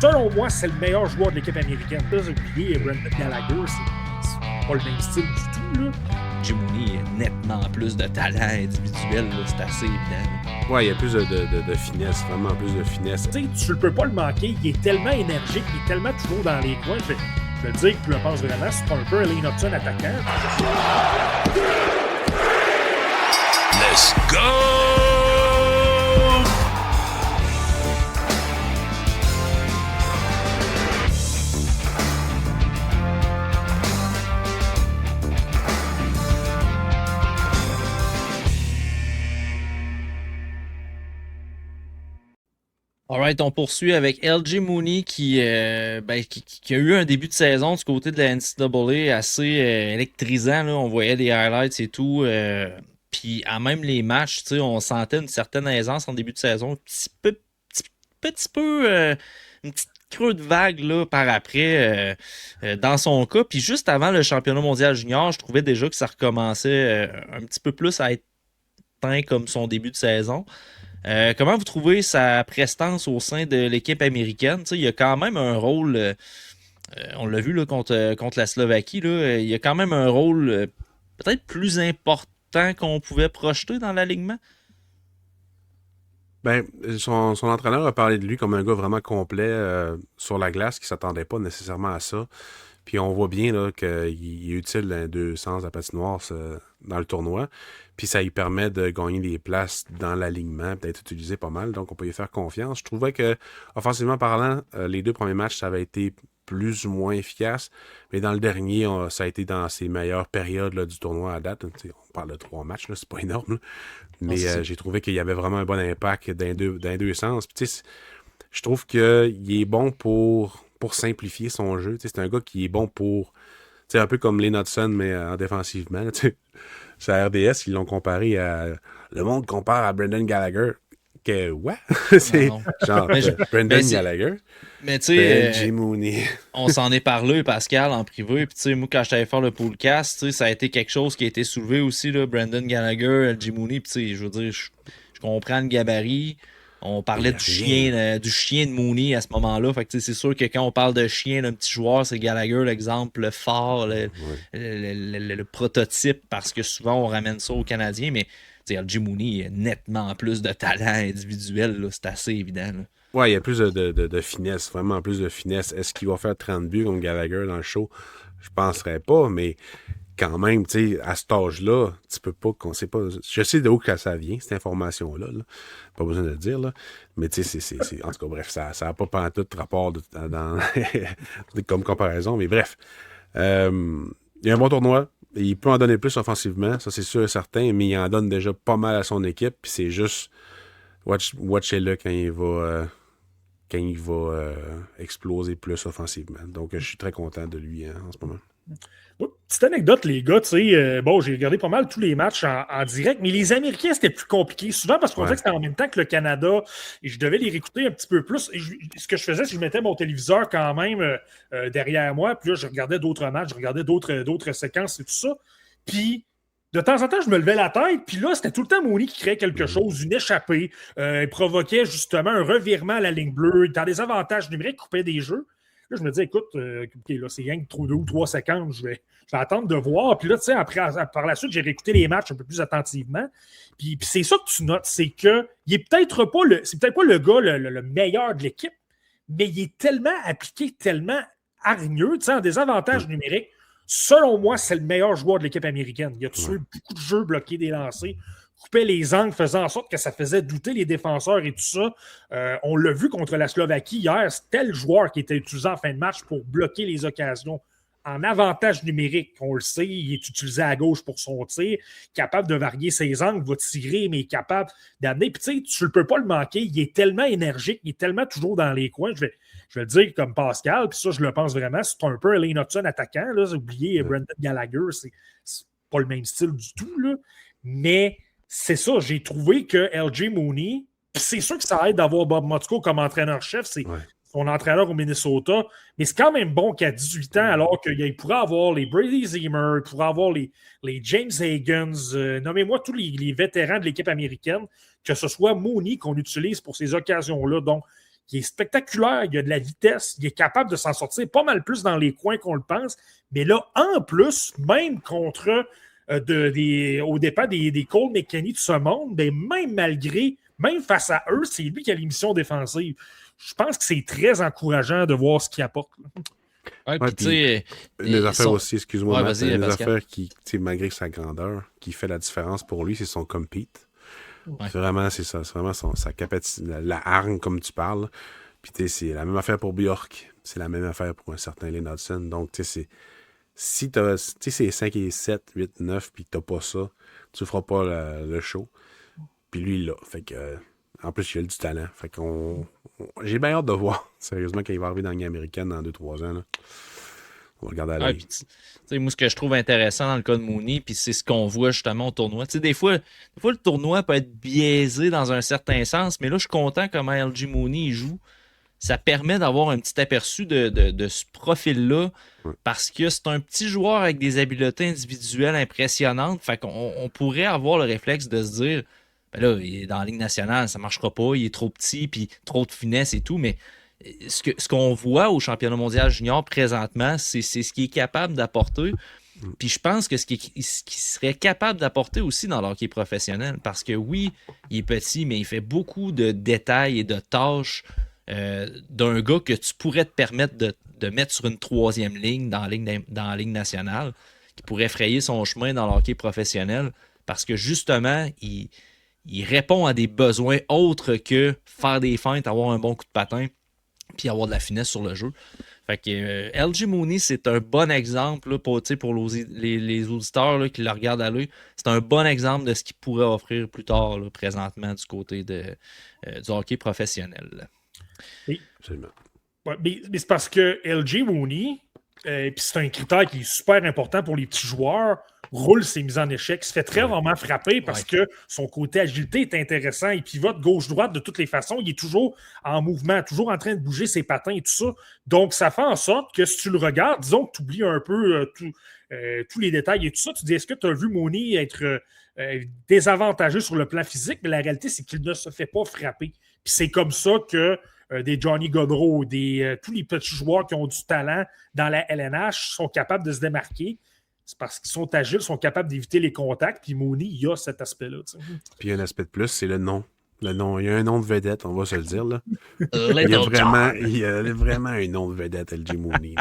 Selon moi, c'est le meilleur joueur de l'équipe américaine. Là, j'ai oublié Brendan Gallagher, c'est pas le même style du tout, là. Mooney a nettement plus de talent individuel, là, c'est assez évident. Ouais, il y a plus de finesse, vraiment plus de finesse. Tu ne peux pas le manquer, il est tellement énergique, il est tellement toujours dans les coins. Je vais le dire que je le pense vraiment, c'est un peu un Lane Hudson attaquant. Let's go! Alright, on poursuit avec LG Mooney qui a eu un début de saison du côté de la NCAA assez électrisant. Là. On voyait des highlights et tout. Puis à même les matchs, on sentait une certaine aisance en début de saison. Une petite creux de vague là, par après dans son cas. Puis juste avant le championnat mondial junior, je trouvais déjà que ça recommençait un petit peu plus à être teint comme son début de saison. Comment vous trouvez sa prestance au sein de l'équipe américaine? Il y a quand même un rôle, on l'a vu là, contre la Slovaquie, là, il y a quand même un rôle peut-être plus important qu'on pouvait projeter dans l'alignement. Ben, son entraîneur a parlé de lui comme un gars vraiment complet sur la glace qui ne s'attendait pas nécessairement à ça. Puis on voit bien là, qu'il est utile dans les deux sens de la patinoire dans le tournoi. Puis ça lui permet de gagner des places dans l'alignement, d'être utilisé pas mal. Donc on peut y faire confiance. Je trouvais que, offensivement parlant, les deux premiers matchs, ça avait été plus ou moins efficace. Mais dans le dernier, ça a été dans ses meilleures périodes là, du tournoi à date. On parle de 3 matchs, là, c'est pas énorme. Là. Mais j'ai trouvé qu'il y avait vraiment un bon impact dans les deux sens. Puis, je trouve qu'il est bon pour simplifier son jeu. C'est un gars qui est bon pour... un peu comme Lane Hudson, mais défensivement. Sur la RDS, ils l'ont comparé à... Le monde compare à Brendan Gallagher. Que, ouais? C'est genre Brendan Gallagher. Mais tu sais, LG Mooney. On s'en est parlé, Pascal, en privé. Puis tu sais, moi, quand je t'avais fait le podcast, ça a été quelque chose qui a été soulevé aussi, là, Brendan Gallagher, LG Mooney. Puis tu sais, je veux dire, je comprends le gabarit. On parlait du chien de Mooney à ce moment-là. Fait que c'est sûr que quand on parle de chien d'un petit joueur, c'est Gallagher l'exemple, le fort, le prototype, parce que souvent on ramène ça aux Canadiens. Mais LG Mooney a nettement plus de talent individuel, là, c'est assez évident. Là. Ouais, il y a plus de finesse, vraiment plus de finesse. Est-ce qu'il va faire 30 buts comme Gallagher dans le show? Je penserais pas, mais quand même, tu sais, à cet âge-là, tu peux pas qu'on sait pas. Je sais d'où que ça vient, cette information-là. Là. Pas besoin de le dire, là. Mais tu sais, c'est. En tout cas, bref, ça n'a pas pantoute rapport comme comparaison, mais bref. Il y a un bon tournoi. Il peut en donner plus offensivement, ça c'est sûr et certain, mais il en donne déjà pas mal à son équipe, puis c'est juste watchez-le quand il va exploser plus offensivement. Donc je suis très content de lui en ce moment. Ouais, petite anecdote, les gars, tu sais, j'ai regardé pas mal tous les matchs en direct, mais les Américains, c'était plus compliqué. Souvent parce qu'on disait que c'était en même temps que le Canada et je devais les réécouter un petit peu plus. Et ce que je faisais, c'est que je mettais mon téléviseur quand même derrière moi, puis là, je regardais d'autres matchs, je regardais d'autres séquences et tout ça. Puis, de temps en temps, je me levais la tête, puis là, c'était tout le temps Mooney qui créait quelque chose, une échappée. Il provoquait justement un revirement à la ligne bleue, dans des avantages numériques, coupait des jeux. Là, je me dis, écoute, là, c'est rien que 2 ou 3 séquences, je vais attendre de voir. Puis là, tu sais, par la suite, j'ai réécouté les matchs un peu plus attentivement. Puis c'est ça que tu notes, c'est que il est peut-être pas le gars le meilleur de l'équipe, mais il est tellement appliqué, tellement hargneux, tu sais, en désavantage numérique. Selon moi, c'est le meilleur joueur de l'équipe américaine. Il a tué beaucoup de jeux, bloqué des lancers, coupait les angles, faisant en sorte que ça faisait douter les défenseurs et tout ça. On l'a vu contre la Slovaquie hier, c'était le joueur qui était utilisé en fin de match pour bloquer les occasions. En avantage numérique, on le sait, il est utilisé à gauche pour son tir, capable de varier ses angles, va tirer, mais capable d'amener. Puis tu sais, tu ne peux pas le manquer, il est tellement énergique, il est tellement toujours dans les coins. Je vais le dire comme Pascal, puis ça, je le pense vraiment, c'est un peu Lane Hudson attaquant. Là, j'ai oublié Brendan Gallagher, c'est pas le même style du tout, là. Mais c'est ça, j'ai trouvé que LG Mooney, puis c'est sûr que ça aide d'avoir Bob Motzko comme entraîneur-chef, c'est son entraîneur au Minnesota, mais c'est quand même bon qu'à 18 ans, alors qu'il pourrait avoir les Brady Zimmer, il pourrait avoir les James Higgins, nommez-moi tous les vétérans de l'équipe américaine, que ce soit Mooney qu'on utilise pour ces occasions-là. Donc, il est spectaculaire, il a de la vitesse, il est capable de s'en sortir pas mal plus dans les coins qu'on le pense. Mais là, en plus, même contre au départ des Cole McKinney de ce monde, ben, même face à eux, c'est lui qui a l'émission défensive. Je pense que c'est très encourageant de voir ce qu'il apporte. Ouais, puis tu sais. Une des affaires aussi, excuse-moi, Matt, une des Pascal. affaires qui, malgré sa grandeur, qui fait la différence pour lui, c'est son compete. Ouais. C'est ça. C'est vraiment sa capacité, la hargne, comme tu parles. Puis c'est la même affaire pour Bjork. C'est la même affaire pour un certain Lane Hudson. Donc, si c'est 5 et 7, 8, 9, puis t'as pas ça, tu feras pas le show. Puis lui, il l'a. Fait que, en plus, il a du talent. Fait qu'on. J'ai bien hâte de voir, sérieusement, quand il va arriver dans la Ligue américaine dans 2-3 ans. Là. On va regarder à l'œil. Moi, ce que je trouve intéressant dans le cas de Mooney, puis c'est ce qu'on voit justement au tournoi. Des fois, le tournoi peut être biaisé dans un certain sens, mais là, je suis content comment LG Mooney il joue. Ça permet d'avoir un petit aperçu de ce profil-là, parce que c'est un petit joueur avec des habiletés individuelles impressionnantes. Fait qu'on pourrait avoir le réflexe de se dire, ben là, il est dans la Ligue nationale, ça marchera pas, il est trop petit, puis trop de finesse et tout, mais ce qu'on voit au championnat mondial junior présentement, c'est ce qu'il est capable d'apporter. Puis je pense que ce qu'il serait capable d'apporter aussi dans l'hockey professionnel, parce que oui, il est petit, mais il fait beaucoup de détails et de tâches d'un gars que tu pourrais te permettre de mettre sur une troisième ligne dans la Ligue nationale, qui pourrait frayer son chemin dans l'hockey professionnel, parce que justement, il répond à des besoins autres que faire des feintes, avoir un bon coup de patin, puis avoir de la finesse sur le jeu. Fait que LG Mooney, c'est un bon exemple là, pour les auditeurs là, qui le regardent à l'œil. C'est un bon exemple de ce qu'il pourrait offrir plus tard, là, présentement, du côté du hockey professionnel. Là. Oui, absolument. Ouais, mais c'est parce que LG Mooney, puis c'est un critère qui est super important pour les petits joueurs, roule ses mises en échec, se fait très rarement frapper parce que son côté agilité est intéressant. Il pivote gauche-droite de toutes les façons. Il est toujours en mouvement, toujours en train de bouger ses patins et tout ça. Donc, ça fait en sorte que si tu le regardes, disons que tu oublies un peu tous les détails et tout ça, tu dis, est-ce que tu as vu Mooney être désavantagé sur le plan physique? Mais la réalité, c'est qu'il ne se fait pas frapper. Puis c'est comme ça que des Johnny Gaudreau, tous les petits joueurs qui ont du talent dans la LNH sont capables de se démarquer. C'est parce qu'ils sont agiles, sont capables d'éviter les contacts. Puis Mooney, il y a cet aspect-là. T'sais. Puis il y a un aspect de plus, c'est le nom. Le nom. Il y a un nom de vedette, on va se le dire. Là. il y a vraiment un nom de vedette, LG Mooney.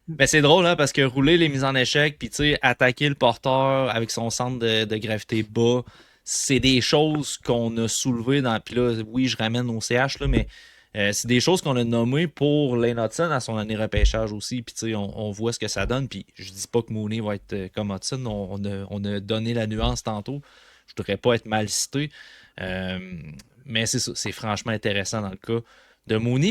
Mais c'est drôle, hein, parce que rouler les mises en échec, puis attaquer le porteur avec son centre de gravité bas, c'est des choses qu'on a soulevées dans. Puis là, oui, je ramène au CH, là, mais c'est des choses qu'on a nommées pour Lane Hudson à son année repêchage aussi. Puis on voit ce que ça donne. Puis je dis pas que Mooney va être comme Hudson. On a donné la nuance tantôt. Je voudrais pas être mal cité. Mais c'est ça. C'est franchement intéressant dans le cas de Mooney.